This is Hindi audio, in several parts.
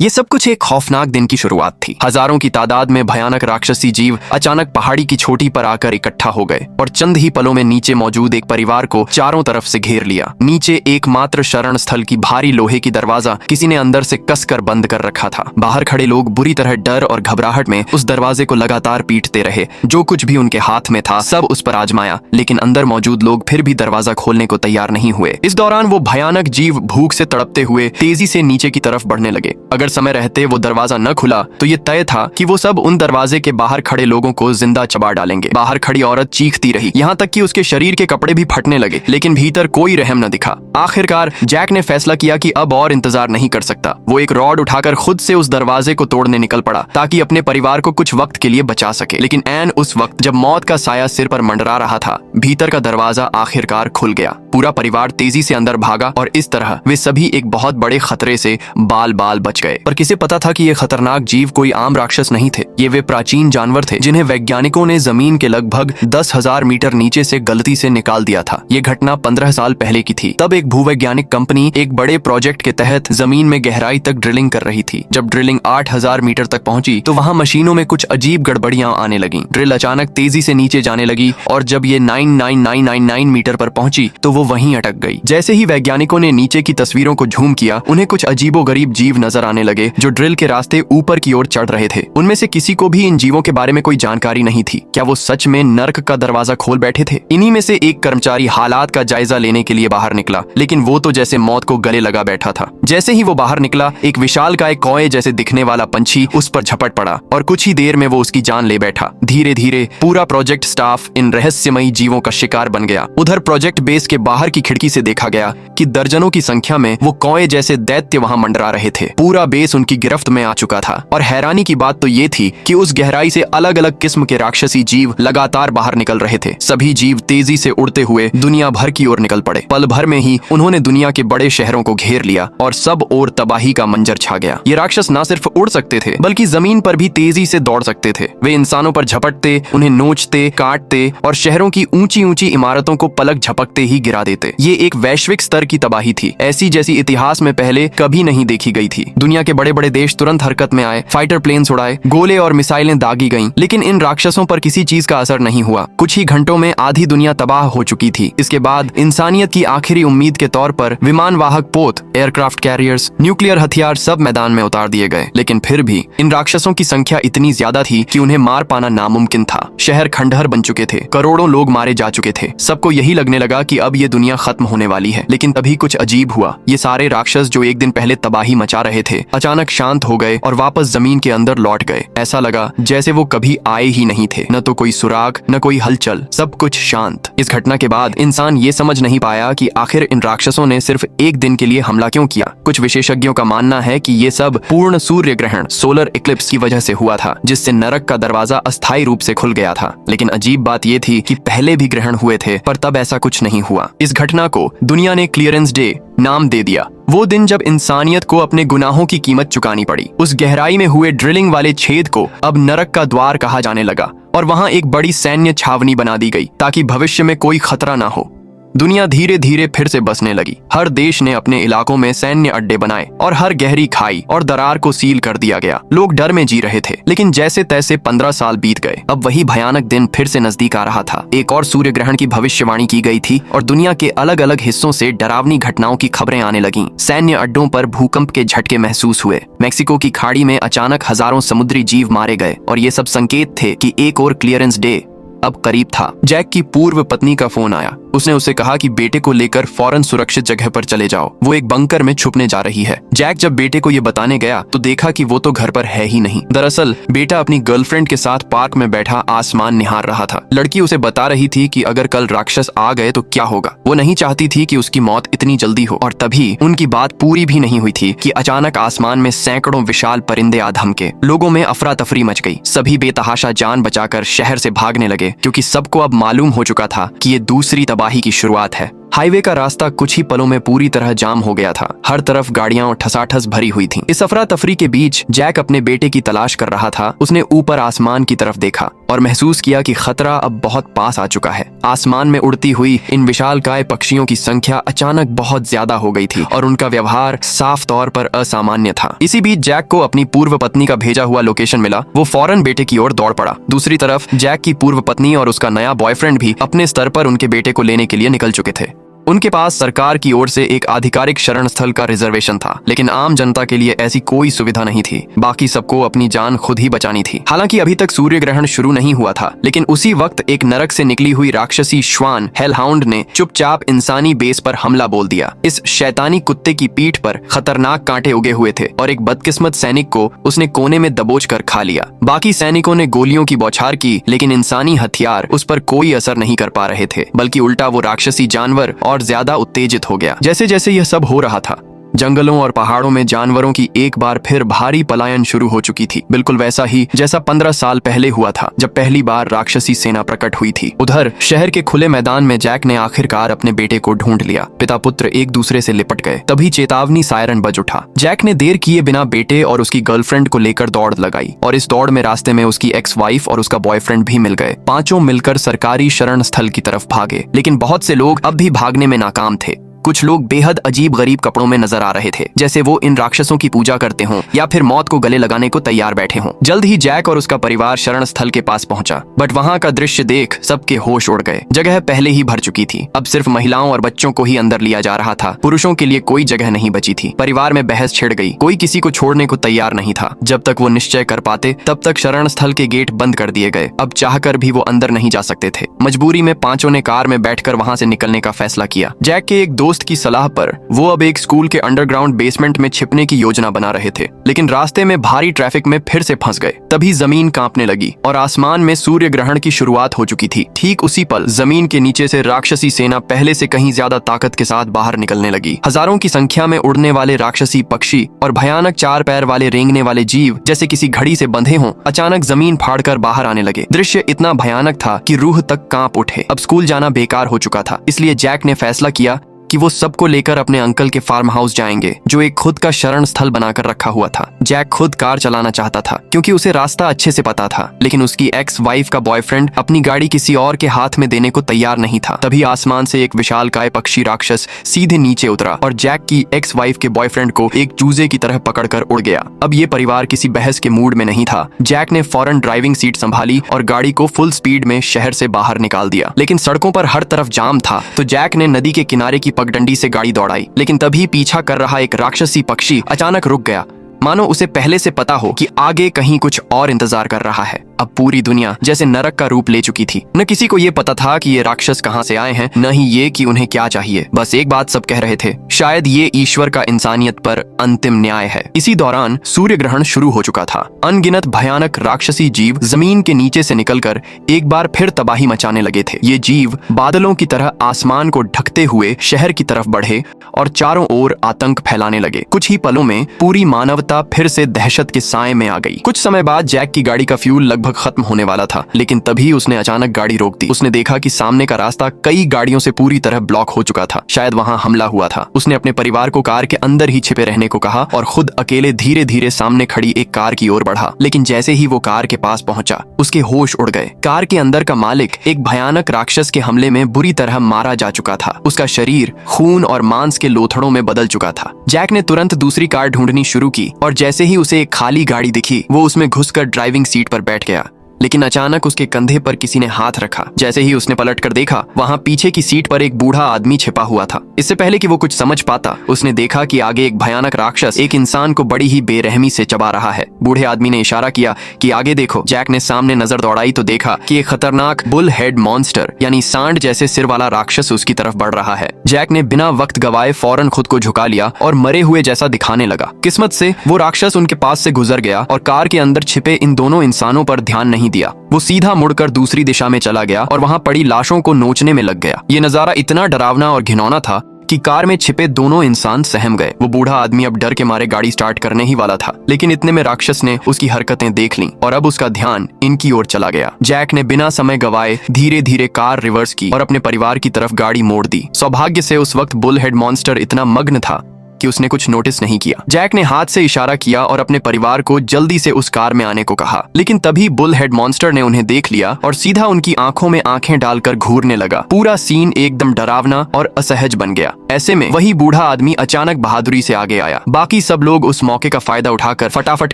ये सब कुछ एक खौफनाक दिन की शुरुआत थी। हजारों की तादाद में भयानक राक्षसी जीव अचानक पहाड़ी की चोटी पर आकर इकट्ठा हो गए और चंद ही पलों में नीचे मौजूद एक परिवार को चारों तरफ से घेर लिया। नीचे एकमात्र शरण स्थल की भारी लोहे की दरवाजा किसी ने अंदर से कसकर बंद कर रखा था। बाहर खड़े लोग बुरी तरह डर और घबराहट में उस दरवाजे को लगातार पीटते रहे। जो कुछ भी उनके हाथ में था सब उस पर आजमाया, लेकिन अंदर मौजूद लोग फिर भी दरवाजा खोलने को तैयार नहीं हुए। इस दौरान वो भयानक जीव भूख से तड़पते हुए तेजी से नीचे की तरफ बढ़ने लगे। अगर समय रहते वो दरवाजा न खुला तो ये तय था कि वो सब उन दरवाजे के बाहर खड़े लोगों को जिंदा चबा डालेंगे। बाहर खड़ी औरत चीखती रही, यहाँ तक कि उसके शरीर के कपड़े भी फटने लगे, लेकिन भीतर कोई रहम न दिखा। आखिरकार जैक ने फैसला किया कि अब और इंतजार नहीं कर सकता। वो एक रॉड उठाकर खुद से उस दरवाजे को तोड़ने निकल पड़ा ताकि अपने परिवार को कुछ वक्त के लिए बचा सके। लेकिन ऐन उस वक्त जब मौत का साया सिर पर मंडरा रहा था, भीतर का दरवाजा आखिरकार खुल गया। पूरा परिवार तेजी से अंदर भागा और इस तरह वे सभी एक बहुत बड़े खतरे से बाल बाल बच गए। पर किसे पता था कि ये खतरनाक जीव कोई आम राक्षस नहीं थे। ये वे प्राचीन जानवर थे जिन्हें वैज्ञानिकों ने जमीन के लगभग 10,000 मीटर नीचे से गलती से निकाल दिया था। ये घटना 15 साल पहले की थी। तब एक भूवैज्ञानिक कंपनी एक बड़े प्रोजेक्ट के तहत जमीन में गहराई तक ड्रिलिंग कर रही थी। जब ड्रिलिंग 8,000 मीटर तक पहुंची तो वहां मशीनों में कुछ अजीब गड़बड़ियां आने लगी। ड्रिल अचानक तेजी से नीचे जाने लगी और जब ये 99999 मीटर पर पहुंची तो वो वहीं अटक गई। जैसे ही वैज्ञानिकों ने नीचे की तस्वीरों को झूम किया, उन्हें कुछ अजीबोगरीब जीव नजर आने लगे जो ड्रिल के रास्ते ऊपर की ओर चढ़ रहे थे। उनमें से किसी को भी इन जीवों के बारे में कोई जानकारी नहीं थी। क्या वो सच में नर्क का दरवाजा खोल बैठे थे? इन्हीं में से एक कर्मचारी हालात का जायजा लेने के लिए बाहर निकला, लेकिन वो तो जैसे मौत को गले लगा बैठा था। जैसे ही वो बाहर निकला, एक विशालकाय कौए जैसे दिखने वाला पंछी उस पर झपट पड़ा और कुछ ही देर में वो उसकी जान ले बैठा। धीरे धीरे पूरा प्रोजेक्ट स्टाफ इन रहस्यमयी जीवों का शिकार बन गया। उधर प्रोजेक्ट बेस के बाहर की खिड़की से देखा गया कि दर्जनों की संख्या में वो कौए जैसे दैत्य वहां मंडरा रहे थे। पूरा बेस उनकी गिरफ्त में आ चुका था और हैरानी की बात तो ये थी कि उस गहराई से अलग अलग किस्म के राक्षसी जीव लगातार बाहर निकल रहे थे। सभी जीव तेजी से उड़ते हुए दुनिया भर की ओर निकल पड़े। पल भर में ही उन्होंने दुनिया के बड़े शहरों को घेर लिया और सब ओर तबाही का मंजर छा गया। ये राक्षस न सिर्फ उड़ सकते थे बल्कि जमीन पर भी तेजी से दौड़ सकते थे। वे इंसानों पर झपटते, उन्हें नोचते, काटते और शहरों की ऊंची ऊंची इमारतों को पलक झपकते ही गिरा देते। ये एक वैश्विक स्तर की तबाही थी, ऐसी जैसी इतिहास में पहले कभी नहीं देखी गई थी। दुनिया के बड़े बड़े देश तुरंत हरकत में आए, फाइटर प्लेन्स उड़ाए, गोले और मिसाइलें दागी गईं, लेकिन इन राक्षसों पर किसी चीज का असर नहीं हुआ। कुछ ही घंटों में आधी दुनिया तबाह हो चुकी थी। इसके बाद इंसानियत की आखिरी उम्मीद के तौर पर विमान वाहक पोत, एयरक्राफ्ट कैरियर्स, न्यूक्लियर हथियार सब मैदान में उतार दिए गए। लेकिन फिर भी इन राक्षसों की संख्या इतनी ज्यादा थी कि उन्हें मार पाना नामुमकिन था। शहर खंडहर बन चुके थे, करोड़ों लोग मारे जा चुके थे। सबको यही लगने लगा कि अब ये दुनिया खत्म होने वाली है। लेकिन तभी कुछ अजीब हुआ। ये सारे राक्षस जो एक दिन पहले तबाही मचा रहे थे, अचानक शांत हो गए और वापस जमीन के अंदर लौट गए। ऐसा लगा जैसे वो कभी आए ही नहीं थे। न तो कोई सुराग, न कोई हलचल, सब कुछ शांत। इस घटना के बाद इंसान ये समझ नहीं पाया कि आखिर इन राक्षसों ने सिर्फ एक दिन के लिए हमला क्यों किया। कुछ विशेषज्ञों का मानना है कि ये सब पूर्ण सूर्य ग्रहण, सोलर इक्लिप्स की वजह से हुआ था, जिससे नरक का दरवाजा अस्थायी रूप से खुल गया था। लेकिन अजीब बात ये थी कि पहले भी ग्रहण हुए थे पर तब ऐसा कुछ नहीं हुआ। इस घटना को दुनिया ने क्लियरेंस डे नाम दे दिया। वो दिन जब इंसानियत को अपने गुनाहों की कीमत चुकानी पड़ी। उस गहराई में हुए ड्रिलिंग वाले छेद को अब नरक का द्वार कहा जाने लगा और वहां एक बड़ी सैन्य छावनी बना दी गई ताकि भविष्य में कोई खतरा ना हो। दुनिया धीरे धीरे फिर से बसने लगी। हर देश ने अपने इलाकों में सैन्य अड्डे बनाए और हर गहरी खाई और दरार को सील कर दिया गया। लोग डर में जी रहे थे। लेकिन जैसे तैसे 15 साल बीत गए। अब वही भयानक दिन फिर से नजदीक आ रहा था। एक और सूर्य ग्रहण की भविष्यवाणी की गई थी और दुनिया के अलग अलग हिस्सों से डरावनी घटनाओं की खबरें आने लगीं। सैन्य अड्डों पर भूकंप के झटके महसूस हुए। मेक्सिको की खाड़ी में अचानक हजारों समुद्री जीव मारे गए और ये सब संकेत थे कि एक और क्लियरेंस डे अब करीब था। जैक की पूर्व पत्नी का फोन आया। उसने उसे कहा कि बेटे को लेकर फौरन सुरक्षित जगह पर चले जाओ, वो एक बंकर में छुपने जा रही है। जैक जब बेटे को ये बताने गया तो देखा कि वो तो घर पर है ही नहीं। दरअसल बेटा अपनी गर्लफ्रेंड के साथ पार्क में बैठा आसमान निहार रहा था। लड़की उसे बता रही थी कि अगर कल राक्षस आ गए तो क्या होगा। वो नहीं चाहती थी कि उसकी मौत इतनी जल्दी हो। और तभी उनकी बात पूरी भी नहीं हुई थी कि अचानक आसमान में सैकड़ों विशाल परिंदे आ धमके। लोगों में अफरा तफरी मच गई। सभी बेतहाशा जान बचाकर शहर से भागने लगे क्योंकि सबको अब मालूम हो चुका था कि ये दूसरी तबाही की शुरुआत है। हाईवे का रास्ता कुछ ही पलों में पूरी तरह जाम हो गया था। हर तरफ गाड़ियां ठसाठस भरी हुई थीं। इस अफरा तफरी के बीच जैक अपने बेटे की तलाश कर रहा था। उसने ऊपर आसमान की तरफ देखा और महसूस किया कि खतरा अब बहुत पास आ चुका है। आसमान में उड़ती हुई इन विशालकाय पक्षियों की संख्या अचानक बहुत ज्यादा हो गई थी और उनका व्यवहार साफ तौर पर असामान्य था। इसी बीच जैक को अपनी पूर्व पत्नी का भेजा हुआ लोकेशन मिला। वो फौरन बेटे की ओर दौड़ पड़ा। दूसरी तरफ जैक की पूर्व पत्नी और उसका नया बॉयफ्रेंड भी अपने स्तर पर उनके बेटे को लेने के लिए निकल चुके थे। उनके पास सरकार की ओर से एक आधिकारिक शरण स्थल का रिजर्वेशन था, लेकिन आम जनता के लिए ऐसी कोई सुविधा नहीं थी। बाकी सबको अपनी जान खुद ही बचानी थी। हालांकि अभी तक सूर्य ग्रहण शुरू नहीं हुआ था, लेकिन उसी वक्त एक नरक से निकली हुई राक्षसी श्वान हेलहाउंड ने चुपचाप इंसानी बेस पर हमला बोल दिया। इस शैतानी कुत्ते की पीठ पर खतरनाक कांटे उगे हुए थे और एक बदकिस्मत सैनिक को उसने कोने में दबोच कर खा लिया। बाकी सैनिकों ने गोलियों की बौछार की, लेकिन इंसानी हथियार उस पर कोई असर नहीं कर पा रहे थे, बल्कि उल्टा वो राक्षसी जानवर और ज्यादा उत्तेजित हो गया। जैसे जैसे यह सब हो रहा था, जंगलों और पहाड़ों में जानवरों की एक बार फिर भारी पलायन शुरू हो चुकी थी। बिल्कुल वैसा ही जैसा 15 साल पहले हुआ था, जब पहली बार राक्षसी सेना प्रकट हुई थी। उधर शहर के खुले मैदान में जैक ने आखिरकार अपने बेटे को ढूंढ लिया। पिता पुत्र एक दूसरे से लिपट गए। तभी चेतावनी सायरन बज उठा। जैक ने देर किए बिना बेटे और उसकी गर्लफ्रेंड को लेकर दौड़ लगाई और इस दौड़ में रास्ते में उसकी एक्स वाइफ और उसका बॉयफ्रेंड भी मिल गए। पांचों मिलकर सरकारी शरण स्थल की तरफ भागे, लेकिन बहुत से लोग अब भी भागने में नाकाम थे। कुछ लोग बेहद अजीब गरीब कपड़ों में नजर आ रहे थे, जैसे वो इन राक्षसों की पूजा करते हों या फिर मौत को गले लगाने को तैयार बैठे हों। जल्द ही जैक और उसका परिवार शरण स्थल के पास पहुंचा, बट वहां का दृश्य देख सबके होश उड़ गए। जगह पहले ही भर चुकी थी। अब सिर्फ महिलाओं और बच्चों को ही अंदर लिया जा रहा था। पुरुषों के लिए कोई जगह नहीं बची थी। परिवार में बहस छिड़ गई। कोई किसी को छोड़ने को तैयार नहीं था। जब तक वो निश्चय कर पाते, तब तक शरण स्थल के गेट बंद कर दिए गए। अब चाहकर भी वो अंदर नहीं जा सकते थे। मजबूरी में पांचों ने कार में बैठकर वहां से निकलने का फैसला किया। जैक के एक दोस्त की सलाह पर वो अब एक स्कूल के अंडरग्राउंड बेसमेंट में छिपने की योजना बना रहे थे, लेकिन रास्ते में भारी ट्रैफिक में फिर से फंस गए। तभी जमीन कांपने लगी और आसमान में सूर्य ग्रहण की शुरुआत हो चुकी थी। ठीक उसी पल जमीन के नीचे से राक्षसी सेना पहले से कहीं ज्यादा ताकत के साथ बाहर निकलने लगी। हजारों की संख्या में उड़ने वाले राक्षसी पक्षी और भयानक 4 पैर वाले रेंगने वाले जीव जैसे किसी घड़ी से बंधे हों, अचानक जमीन फाड़कर बाहर आने लगे। दृश्य इतना भयानक था कि रूह तक कांप उठे। अब स्कूल जाना बेकार हो चुका था, इसलिए जैक ने फैसला किया कि वो सबको लेकर अपने अंकल के फार्म हाउस जाएंगे, जो एक खुद का शरण स्थल बनाकर रखा हुआ था। जैक खुद कार चलाना चाहता था क्योंकि उसे रास्ता अच्छे से पता था, लेकिन उसकी एक्स वाइफ का बॉयफ्रेंड अपनी गाड़ी किसी और के हाथ में देने को तैयार नहीं था। तभी आसमान से एक विशालकाय पक्षी राक्षस सीधे नीचे उतरा और जैक की एक्स वाइफ के बॉयफ्रेंड को एक चूजे की तरह पकड़कर उड़ गया। अब ये परिवार किसी बहस के मूड में नहीं था। जैक ने फौरन ड्राइविंग सीट संभाली और गाड़ी को फुल स्पीड में शहर से बाहर निकाल दिया। लेकिन सड़कों पर हर तरफ जाम था, तो जैक ने नदी के किनारे की पगडंडी से गाड़ी दौड़ाई। लेकिन तभी पीछा कर रहा एक राक्षसी पक्षी अचानक रुक गया, मानो उसे पहले से पता हो कि आगे कहीं कुछ और इंतजार कर रहा है। अब पूरी दुनिया जैसे नरक का रूप ले चुकी थी। न किसी को ये पता था कि ये राक्षस कहां से आए हैं, न ही ये कि उन्हें क्या चाहिए। बस एक बात सब कह रहे थे, शायद ये ईश्वर का इंसानियत पर अंतिम न्याय है। इसी दौरान सूर्य ग्रहण शुरू हो चुका था। अनगिनत भयानक राक्षसी जीव जमीन के नीचे से निकलकर एक बार फिर तबाही मचाने लगे थे। ये जीव बादलों की तरह आसमान को ढकते हुए शहर की तरफ बढ़े और चारों ओर आतंक फैलाने लगे। कुछ ही पलों में पूरी मानवता फिर से दहशत के साए में आ गई। कुछ समय बाद जैक की गाड़ी का फ्यूल लगभग खत्म होने वाला था, लेकिन तभी उसने अचानक गाड़ी रोक दी। उसने देखा कि सामने का रास्ता कई गाड़ियों से पूरी तरह ब्लॉक हो चुका था। शायद वहां हमला हुआ था। उसने अपने परिवार को कार के अंदर ही छिपे रहने को कहा और खुद अकेले धीरे धीरे सामने खड़ी एक कार की ओर बढ़ा। लेकिन जैसे ही वो कार के पास पहुंचा, उसके होश उड़ गए। कार के अंदर का मालिक एक भयानक राक्षस के हमले में बुरी तरह मारा जा चुका था। उसका शरीर खून और मांस के लोथड़ों में बदल चुका था। जैक ने तुरंत दूसरी कार ढूंढनी शुरू की और जैसे ही उसे एक खाली गाड़ी दिखी, वो उसमें घुसकर ड्राइविंग सीट पर बैठ गया। लेकिन अचानक उसके कंधे पर किसी ने हाथ रखा। जैसे ही उसने पलटकर देखा, वहां पीछे की सीट पर एक बूढ़ा आदमी छिपा हुआ था। इससे पहले कि वो कुछ समझ पाता, उसने देखा कि आगे एक भयानक राक्षस एक इंसान को बड़ी ही बेरहमी से चबा रहा है। बूढ़े आदमी ने इशारा किया कि आगे देखो। जैक ने सामने नजर दौड़ाई तो देखा कि एक खतरनाक बुल हेड मॉन्स्टर यानी सांड जैसे सिर वाला राक्षस उसकी तरफ बढ़ रहा है। जैक ने बिना वक्त गवाए फौरन खुद को झुका लिया और मरे हुए जैसा दिखाने लगा। किस्मत से वो राक्षस उनके पास से गुजर गया और कार के अंदर छिपे इन दोनों इंसानों पर ध्यान नहीं दिया। वो सीधा मुड़कर दूसरी दिशा में चला गया और वहां पड़ी लाशों को नोचने में लग गया। ये नजारा इतना डरावना और घिनौना था कि कार में छिपे दोनों इंसान सहम गए। वो बूढ़ा आदमी अब डर के मारे गाड़ी स्टार्ट करने ही वाला था, लेकिन इतने में राक्षस ने उसकी हरकतें देख लीं और अब उसका ध्यान इनकी ओर चला गया। जैक ने बिना समय गवाए धीरे धीरे कार रिवर्स की और अपने परिवार की तरफ गाड़ी मोड़ दी। सौभाग्य से उस वक्त बुल हेड मॉन्स्टर इतना मग्न था कि उसने कुछ नोटिस नहीं किया। जैक ने हाथ से इशारा किया और अपने परिवार को जल्दी से उस कार में आने को कहा, लेकिन तभी बुल हेड मॉन्स्टर ने उन्हें देख लिया और सीधा उनकी आंखों में आंखें डालकर घूरने लगा। पूरा सीन एकदम डरावना और असहज बन गया। ऐसे में वही बूढ़ा आदमी अचानक बहादुरी से आगे आया। बाकी सब लोग उस मौके का फायदा उठाकर फटाफट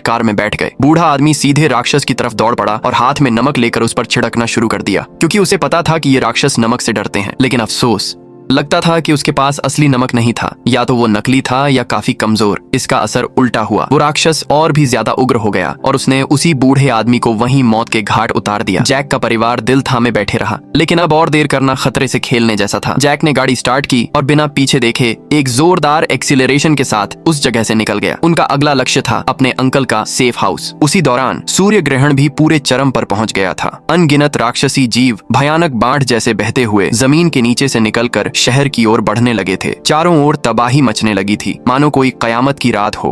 कार में बैठ गए। बूढ़ा आदमी सीधे राक्षस की तरफ दौड़ पड़ा और हाथ में नमक लेकर उस पर छिड़कना शुरू कर दिया, क्योंकि उसे पता था कि ये राक्षस नमक से डरते हैं। लेकिन अफसोस, लगता था कि उसके पास असली नमक नहीं था, या तो वो नकली था या काफी कमजोर। इसका असर उल्टा हुआ। वो राक्षस और भी ज्यादा उग्र हो गया और उसने उसी बूढ़े आदमी को वहीं मौत के घाट उतार दिया। जैक का परिवार दिल थामे बैठे रहा, लेकिन अब और देर करना खतरे से खेलने जैसा था। जैक ने गाड़ी स्टार्ट की और बिना पीछे देखे एक जोरदार एक्सीलरेशन के साथ उस जगह से निकल गया। उनका अगला लक्ष्य था अपने अंकल का सेफ हाउस। उसी दौरान सूर्य ग्रहण भी पूरे चरम पर पहुंच गया था। अनगिनत राक्षसी जीव भयानक बाढ़ जैसे बहते हुए जमीन के नीचे से निकलकर शहर की ओर बढ़ने लगे थे। चारों ओर तबाही मचने लगी थी, मानो कोई कयामत की रात हो।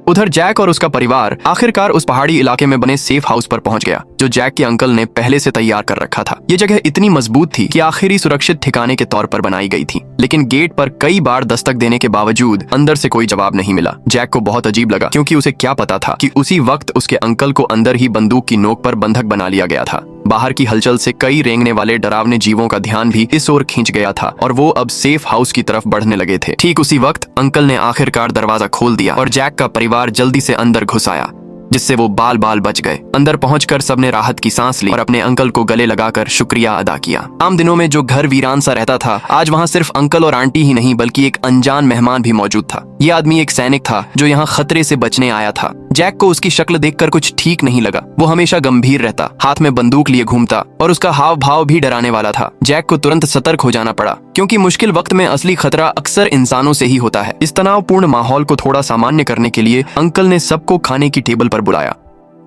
उधर जैक और उसका परिवार आखिरकार उस पहाड़ी इलाके में बने सेफ हाउस पर पहुंच गया, जो जैक के अंकल ने पहले से तैयार कर रखा था। ये जगह इतनी मजबूत थी कि आखिरी सुरक्षित ठिकाने के तौर पर बनाई गई थी, लेकिन गेट पर कई बार दस्तक देने के बावजूद अंदर से कोई जवाब नहीं मिला। जैक को बहुत अजीब लगा, क्योंकि उसे क्या पता था कि उसी वक्त उसके अंकल को अंदर ही बंदूक की नोक पर बंधक बना लिया गया था। बाहर की हलचल से कई रेंगने वाले डरावने जीवों का ध्यान भी इस ओर खींच गया था और वो अब सेफ हाउस की तरफ बढ़ने लगे थे। ठीक उसी वक्त अंकल ने आखिरकार दरवाजा खोल दिया और जैक का परिवार जल्दी से अंदर घुस आया, जिससे वो बाल बाल बच गए। अंदर पहुंचकर सबने राहत की सांस ली और अपने अंकल को गले लगाकर शुक्रिया अदा किया। आम दिनों में जो घर वीरान सा रहता था, आज वहां सिर्फ अंकल और आंटी ही नहीं बल्कि एक अनजान मेहमान भी मौजूद था। ये आदमी एक सैनिक था जो यहाँ खतरे से बचने आया था। जैक को उसकी शक्ल देखकर कुछ ठीक नहीं लगा। वो हमेशा गंभीर रहता, हाथ में बंदूक लिए घूमता और उसका हाव भाव भी डराने वाला था। जैक को तुरंत सतर्क हो जाना पड़ा, क्योंकि मुश्किल वक्त में असली खतरा अक्सर इंसानों से ही होता है। इस तनावपूर्ण माहौल को थोड़ा सामान्य करने के लिए अंकल ने सबको खाने की टेबल पर बुलाया,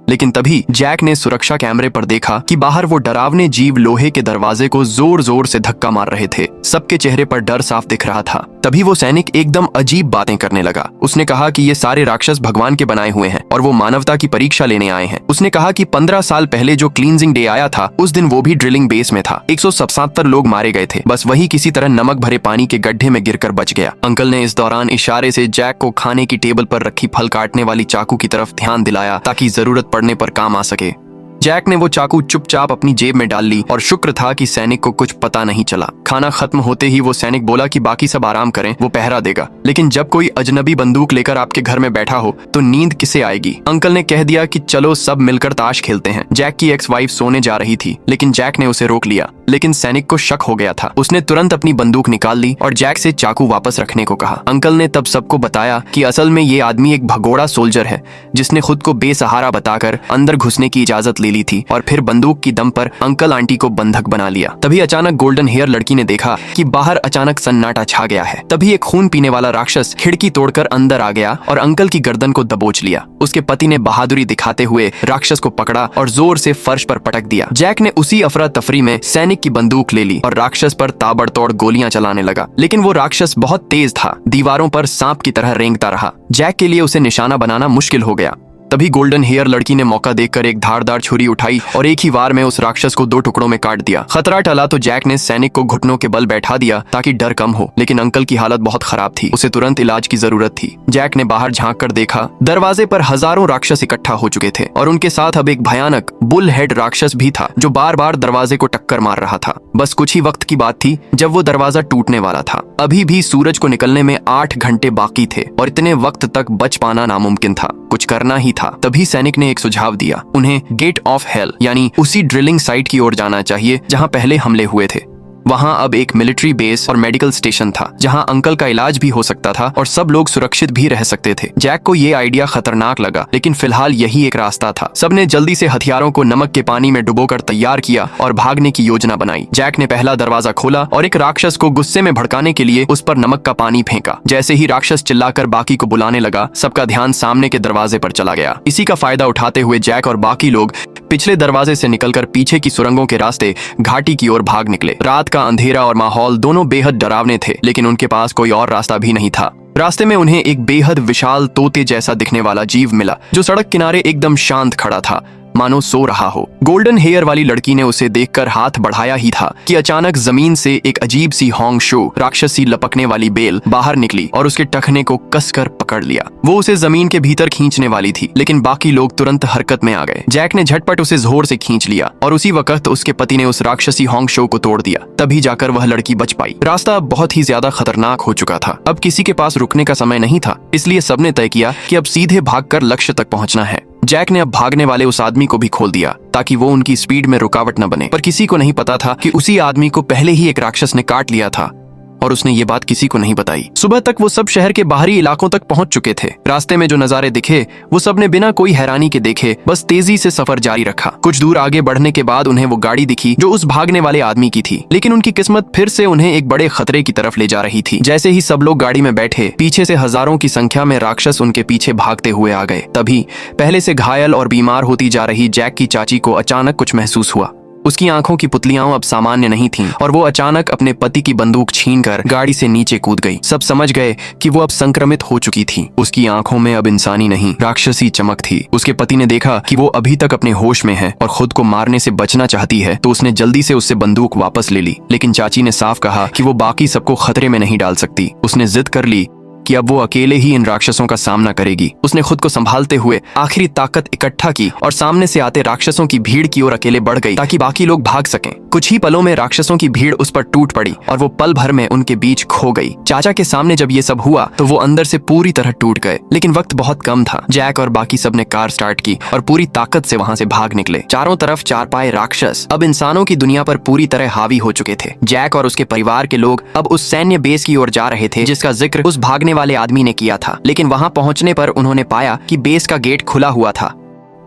लेकिन तभी जैक ने सुरक्षा कैमरे पर देखा कि बाहर वो डरावने जीव लोहे के दरवाजे को जोर जोर से धक्का मार रहे थे। सबके चेहरे पर डर साफ दिख रहा था। तभी वो सैनिक एकदम अजीब बातें करने लगा। उसने कहा कि ये सारे राक्षस भगवान के बनाए हुए हैं और वो मानवता की परीक्षा लेने आए हैं। उसने कहा कि 15 साल पहले जो क्लींजिंग डे आया था, उस दिन वो भी ड्रिलिंग बेस में था। 177 लोग मारे गए थे, बस वही किसी तरह नमक भरे पानी के गड्ढे में गिरकर बच गया। अंकल ने इस दौरान इशारे से जैक को खाने की टेबल पर रखी फल काटने वाली चाकू की तरफ ध्यान दिलाया, ताकि जरूरत पड़ने पर काम आ सके। जैक ने वो चाकू चुपचाप अपनी जेब में डाल ली और शुक्र था कि सैनिक को कुछ पता नहीं चला। खाना खत्म होते ही वो सैनिक बोला कि बाकी सब आराम करें, वो पहरा देगा। लेकिन जब कोई अजनबी बंदूक लेकर आपके घर में बैठा हो तो नींद किसे आएगी। अंकल ने कह दिया कि चलो सब मिलकर ताश खेलते हैं। जैक की एक्स वाइफ सोने जा रही थी, लेकिन जैक ने उसे रोक लिया। लेकिन सैनिक को शक हो गया था। उसने तुरंत अपनी बंदूक निकाल ली और जैक से चाकू वापस रखने को कहा। अंकल ने तब सबको बताया कि असल में ये आदमी एक भगोड़ा सोल्जर है, जिसने खुद को बेसहारा बताकर अंदर घुसने की इजाजत ले ली थी और फिर बंदूक की दम पर अंकल आंटी को बंधक बना लिया। तभी अचानक गोल्डन हेयर लड़की ने देखा कि बाहर अचानक सन्नाटा छा गया है। तभी एक खून पीने वाला राक्षस खिड़की तोड़कर अंदर आ गया और अंकल की गर्दन को दबोच लिया। उसके पति ने बहादुरी दिखाते हुए राक्षस को पकड़ा और जोर से फर्श पर पटक दिया। जैक ने उसी अफरा तफरी में सैनिक की बंदूक ले ली और राक्षस पर ताबड़तोड़ गोलियां चलाने लगा। लेकिन वो राक्षस बहुत तेज था, दीवारों पर सांप की तरह रेंगता रहा। जैक के लिए उसे निशाना बनाना मुश्किल हो गया। तभी गोल्डन हेयर लड़की ने मौका देखकर एक धारदार छुरी उठाई और एक ही वार में उस राक्षस को 2 टुकड़ों में काट दिया। खतरा टला तो जैक ने सैनिक को घुटनों के बल बैठा दिया ताकि डर कम हो, लेकिन अंकल की हालत बहुत खराब थी। उसे तुरंत इलाज की जरूरत थी। जैक ने बाहर झांक कर देखा, दरवाजे पर हजारों राक्षस इकट्ठा हो चुके थे और उनके साथ अब एक भयानक बुल हेड राक्षस भी था, जो बार बार दरवाजे को टक्कर मार रहा था। बस कुछ ही वक्त की बात थी जब वो दरवाजा टूटने वाला था। अभी भी सूरज को निकलने में 8 घंटे बाकी थे और इतने वक्त तक बच पाना नामुमकिन था। कुछ करना ही था। तभी सैनिक ने एक सुझाव दिया। उन्हें गेट ऑफ हेल यानी उसी ड्रिलिंग साइट की ओर जाना चाहिए जहां पहले हमले हुए थे। वहां अब एक मिलिट्री बेस और मेडिकल स्टेशन था, जहां अंकल का इलाज भी हो सकता था और सब लोग सुरक्षित भी रह सकते थे। जैक को ये आइडिया खतरनाक लगा, लेकिन फिलहाल यही एक रास्ता था। सबने जल्दी से हथियारों को नमक के पानी में डुबोकर तैयार किया और भागने की योजना बनाई। जैक ने पहला दरवाजा खोला और एक राक्षस को गुस्से में भड़काने के लिए उस पर नमक का पानी फेंका। जैसे ही राक्षस चिल्लाकर बाकी को बुलाने लगा, सबका ध्यान सामने के दरवाजे पर चला गया। इसी का फायदा उठाते हुए जैक और बाकी लोग पिछले दरवाजे से निकलकर पीछे की सुरंगों के रास्ते घाटी की ओर भाग निकले। रात का अंधेरा और माहौल दोनों बेहद डरावने थे, लेकिन उनके पास कोई और रास्ता भी नहीं था। रास्ते में उन्हें एक बेहद विशाल तोते जैसा दिखने वाला जीव मिला, जो सड़क किनारे एकदम शांत खड़ा था। मानो सो रहा हो। गोल्डन हेयर वाली लड़की ने उसे देखकर हाथ बढ़ाया ही था कि अचानक जमीन से एक अजीब सी होंग शो राक्षसी लपकने वाली बेल बाहर निकली और उसके टखने को कसकर पकड़ लिया। वो उसे जमीन के भीतर खींचने वाली थी, लेकिन बाकी लोग तुरंत हरकत में आ गए। जैक ने झटपट उसे जोर से खींच लिया और उसी वक्त उसके पति ने उस राक्षसी होंग शो को तोड़ दिया। तभी जाकर वह लड़की बच पाई। रास्ता बहुत ही ज्यादा खतरनाक हो चुका था। अब किसी के पास रुकने का समय नहीं था, इसलिए सबने तय किया कि अब सीधे भागकर लक्ष्य तक पहुंचना है। जैक ने अब भागने वाले उस आदमी को भी खोल दिया ताकि वो उनकी स्पीड में रुकावट न बने। पर किसी को नहीं पता था कि उसी आदमी को पहले ही एक राक्षस ने काट लिया था और उसने ये बात किसी को नहीं बताई। सुबह तक वो सब शहर के बाहरी इलाकों तक पहुंच चुके थे। रास्ते में जो नजारे दिखे वो सबने बिना कोई हैरानी के देखे बस तेजी से सफर जारी रखा। कुछ दूर आगे बढ़ने के बाद उन्हें वो गाड़ी दिखी जो उस भागने वाले आदमी की थी, लेकिन उनकी किस्मत फिर से उन्हें एक बड़े खतरे की तरफ ले जा रही थी। जैसे ही सब लोग गाड़ी में बैठे, पीछे से हजारों की संख्या में राक्षस उनके पीछे भागते हुए आ गए। तभी पहले से घायल और बीमार होती जा रही जैक की चाची को अचानक कुछ महसूस हुआ। उसकी आंखों की पुतलियां अब सामान्य नहीं थीं और वो अचानक अपने पति की बंदूक छीनकर गाड़ी से नीचे कूद गई। सब समझ गए कि वो अब संक्रमित हो चुकी थी। उसकी आंखों में अब इंसानी नहीं, राक्षसी चमक थी। उसके पति ने देखा कि वो अभी तक अपने होश में है और खुद को मारने से बचना चाहती है, तो उसने जल्दी से उससे बंदूक वापस ले ली। लेकिन चाची ने साफ कहा कि वो बाकी सबको खतरे में नहीं डाल सकती। उसने जिद कर ली कि अब वो अकेले ही इन राक्षसों का सामना करेगी। उसने खुद को संभालते हुए आखिरी ताकत इकट्ठा की और सामने से आते राक्षसों की भीड़ की ओर अकेले बढ़ गई ताकि बाकी लोग भाग सकें। कुछ ही पलों में राक्षसों की भीड़ उस पर टूट पड़ी और वो पल भर में उनके बीच खो गई। चाचा के सामने जब ये सब हुआ तो वो अंदर से पूरी तरह टूट गए, लेकिन वक्त बहुत कम था। जैक और बाकी सब ने कार स्टार्ट की और पूरी ताकत से वहां से भाग निकले। चारों तरफ चारपाए राक्षस अब इंसानों की दुनिया पर पूरी तरह हावी हो चुके थे। जैक और उसके परिवार के लोग अब उस सैन्य बेस की ओर जा रहे थे जिसका जिक्र उस भागने वाले आदमी ने किया था। लेकिन वहां पहुंचने पर उन्होंने पाया कि बेस का गेट खुला हुआ था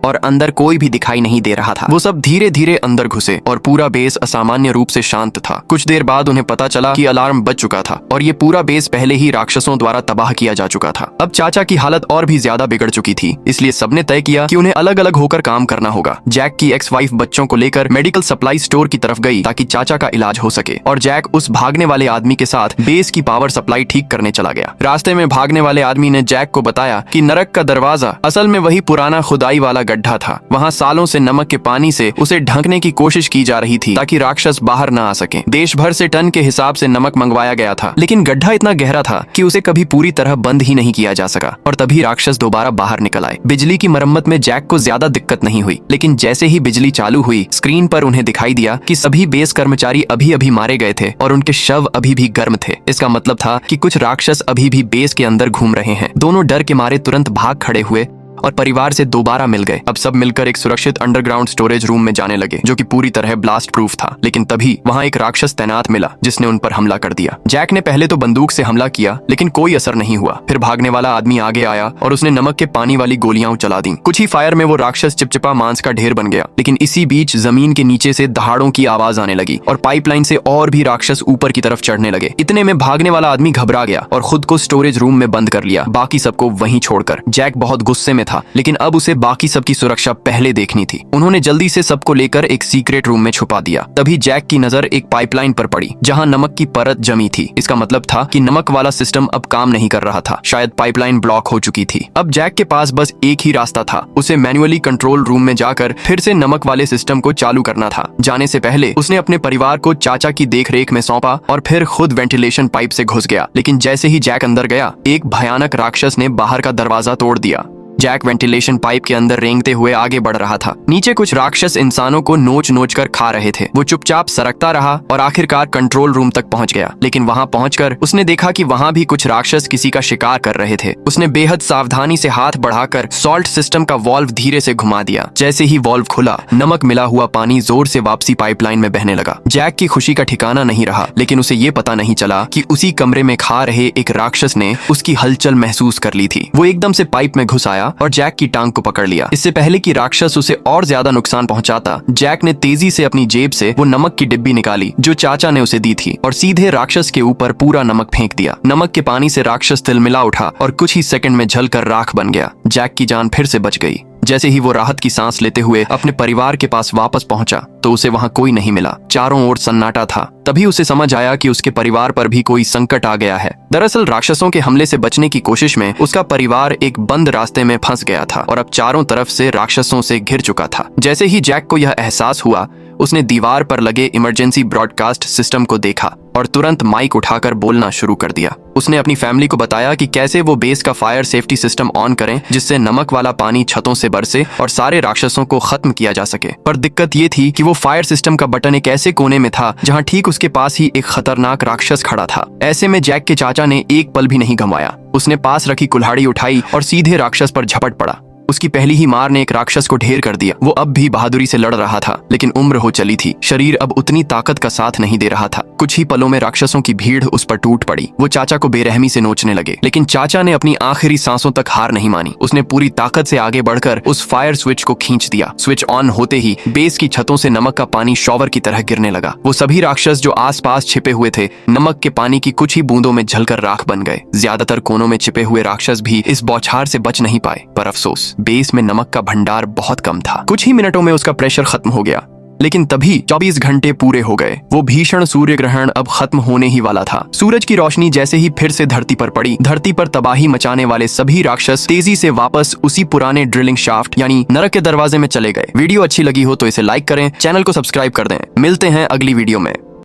और अंदर कोई भी दिखाई नहीं दे रहा था। वो सब धीरे धीरे अंदर घुसे और पूरा बेस असामान्य रूप से शांत था। कुछ देर बाद उन्हें पता चला कि अलार्म बज चुका था और ये पूरा बेस पहले ही राक्षसों द्वारा तबाह किया जा चुका था। अब चाचा की हालत और भी ज्यादा बिगड़ चुकी थी, इसलिए सबने तय किया कि उन्हें अलग अलग होकर काम करना होगा। जैक की एक्स वाइफ बच्चों को लेकर मेडिकल सप्लाई स्टोर की तरफ गई ताकि चाचा का इलाज हो सके और जैक उस भागने वाले आदमी के साथ बेस की पावर सप्लाई ठीक करने चला गया। रास्ते में भागने वाले आदमी ने जैक को बताया कि नरक का दरवाजा असल में वही पुराना खुदाई वाला गड्ढा था। वहां सालों से नमक के पानी से उसे ढकने की कोशिश की जा रही थी ताकि राक्षस बाहर न आ सके। देश भर से टन के हिसाब से नमक मंगवाया गया था, लेकिन गड्ढा इतना गहरा था कि उसे कभी पूरी तरह बंद ही नहीं किया जा सका और तभी राक्षस दोबारा बाहर निकल आए। बिजली की मरम्मत में जैक को ज्यादा दिक्कत नहीं हुई, लेकिन जैसे ही बिजली चालू हुई स्क्रीन पर उन्हें दिखाई दिया कि सभी बेस कर्मचारी अभी अभी मारे गए थे और उनके शव अभी भी गर्म थे। इसका मतलब था कि कुछ राक्षस अभी भी बेस के अंदर घूम रहे हैं। दोनों डर के मारे तुरंत भाग खड़े हुए और परिवार से दोबारा मिल गए। अब सब मिलकर एक सुरक्षित अंडरग्राउंड स्टोरेज रूम में जाने लगे जो कि पूरी तरह ब्लास्ट प्रूफ था। लेकिन तभी वहां एक राक्षस तैनात मिला जिसने उन पर हमला कर दिया। जैक ने पहले तो बंदूक से हमला किया, लेकिन कोई असर नहीं हुआ। फिर भागने वाला आदमी आगे आया और उसने नमक के पानी वाली गोलियां चला दी। कुछ ही फायर में वो राक्षस चिपचिपा मांस का ढेर बन गया। लेकिन इसी बीच जमीन के नीचे से दहाड़ों की आवाज आने लगी और पाइपलाइन से और भी राक्षस ऊपर की तरफ चढ़ने लगे। इतने में भागने वाला आदमी घबरा गया और खुद को स्टोरेज रूम में बंद कर लिया, बाकी सबको वहीं छोड़कर। जैक बहुत गुस्से में था, लेकिन अब उसे बाकी सबकी सुरक्षा पहले देखनी थी। उन्होंने जल्दी से सबको लेकर एक सीक्रेट रूम में छुपा दिया। तभी जैक की नजर एक पाइपलाइन पर पड़ी जहां नमक की परत जमी थी। इसका मतलब था कि नमक वाला सिस्टम अब काम नहीं कर रहा था, शायद पाइपलाइन ब्लॉक हो चुकी थी। अब जैक के पास बस एक ही रास्ता था, उसे मैन्युअली कंट्रोल रूम में जाकर फिर से नमक वाले सिस्टम को चालू करना था। जाने से पहले उसने अपने परिवार को चाचा की देखरेख में सौंपा और फिर खुद वेंटिलेशन पाइप से घुस गया। लेकिन जैसे ही जैक अंदर गया, एक भयानक राक्षस ने बाहर का दरवाजा तोड़ दिया। जैक वेंटिलेशन पाइप के अंदर रेंगते हुए आगे बढ़ रहा था। नीचे कुछ राक्षस इंसानों को नोच नोच कर खा रहे थे। वो चुपचाप सरकता रहा और आखिरकार कंट्रोल रूम तक पहुंच गया। लेकिन वहां पहुंचकर उसने देखा कि वहां भी कुछ राक्षस किसी का शिकार कर रहे थे। उसने बेहद सावधानी से हाथ बढ़ाकर सॉल्ट सिस्टम का वॉल्व धीरे से घुमा दिया। जैसे ही वॉल्व खुला, नमक मिला हुआ पानी जोर से वापसी पाइपलाइन में बहने लगा। जैक की खुशी का ठिकाना नहीं रहा, लेकिन उसे ये पता नहीं चला कि उसी कमरे में खा रहे एक राक्षस ने उसकी हलचल महसूस कर ली थी। वो एकदम से पाइप में घुस आया और जैक की टांग को पकड़ लिया। इससे पहले कि राक्षस उसे और ज्यादा नुकसान पहुंचाता, जैक ने तेजी से अपनी जेब से वो नमक की डिब्बी निकाली जो चाचा ने उसे दी थी और सीधे राक्षस के ऊपर पूरा नमक फेंक दिया। नमक के पानी से राक्षस तिलमिला उठा और कुछ ही सेकंड में जलकर राख बन गया। जैक की जान फिर से बच गई। जैसे ही वो राहत की सांस लेते हुए अपने परिवार के पास वापस पहुंचा तो उसे वहां कोई नहीं मिला। चारों ओर सन्नाटा था। तभी उसे समझ आया कि उसके परिवार पर भी कोई संकट आ गया है। दरअसल राक्षसों के हमले से बचने की कोशिश में उसका परिवार एक बंद रास्ते में फंस गया था और अब चारों तरफ से राक्षसों से घिर चुका था। जैसे ही जैक को यह एहसास हुआ, उसने दीवार पर लगे इमरजेंसी ब्रॉडकास्ट सिस्टम को देखा और तुरंत माइक उठाकर बोलना शुरू कर दिया। उसने अपनी फैमिली को बताया कि कैसे वो बेस का फायर सेफ्टी सिस्टम ऑन करें जिससे नमक वाला पानी छतों से बरसे और सारे राक्षसों को खत्म किया जा सके। पर दिक्कत ये थी कि वो फायर सिस्टम का बटन एक ऐसे कोने में था जहां ठीक उसके पास ही एक खतरनाक राक्षस खड़ा था। ऐसे में जैक के चाचा ने एक पल भी नहीं गंवाया। उसने पास रखी कुल्हाड़ी उठाई और सीधे राक्षस पर झपट पड़ा। उसकी पहली ही मार ने एक राक्षस को ढेर कर दिया। वो अब भी बहादुरी से लड़ रहा था, लेकिन उम्र हो चली थी। शरीर अब उतनी ताकत का साथ नहीं दे रहा था। कुछ ही पलों में राक्षसों की भीड़ उस पर टूट पड़ी। वो चाचा को बेरहमी से नोचने लगे, लेकिन चाचा ने अपनी आखिरी सांसों तक हार नहीं मानी। उसने पूरी ताकत से आगे बढ़कर उस फायर स्विच को खींच दिया। स्विच ऑन होते ही बेस की छतों से नमक का पानी शॉवर की तरह गिरने लगा। वो सभी राक्षस जो आसपास छिपे हुए थे नमक के पानी की कुछ ही बूंदों में झलकर राख बन गए। ज्यादातर कोनों में छिपे हुए राक्षस भी इस बौछार से बच नहीं पाए। पर अफसोस, बेस में नमक का भंडार बहुत कम था। कुछ ही मिनटों में उसका प्रेशर खत्म हो गया। लेकिन तभी 24 घंटे पूरे हो गए। वो भीषण सूर्य ग्रहण अब खत्म होने ही वाला था। सूरज की रोशनी जैसे ही फिर से धरती पर पड़ी, धरती पर तबाही मचाने वाले सभी राक्षस तेजी से वापस उसी पुराने ड्रिलिंग शाफ्ट यानी नरक के दरवाजे में चले गए। वीडियो अच्छी लगी हो तो इसे लाइक करें, चैनल को सब्सक्राइब कर दें। मिलते हैं अगली वीडियो में।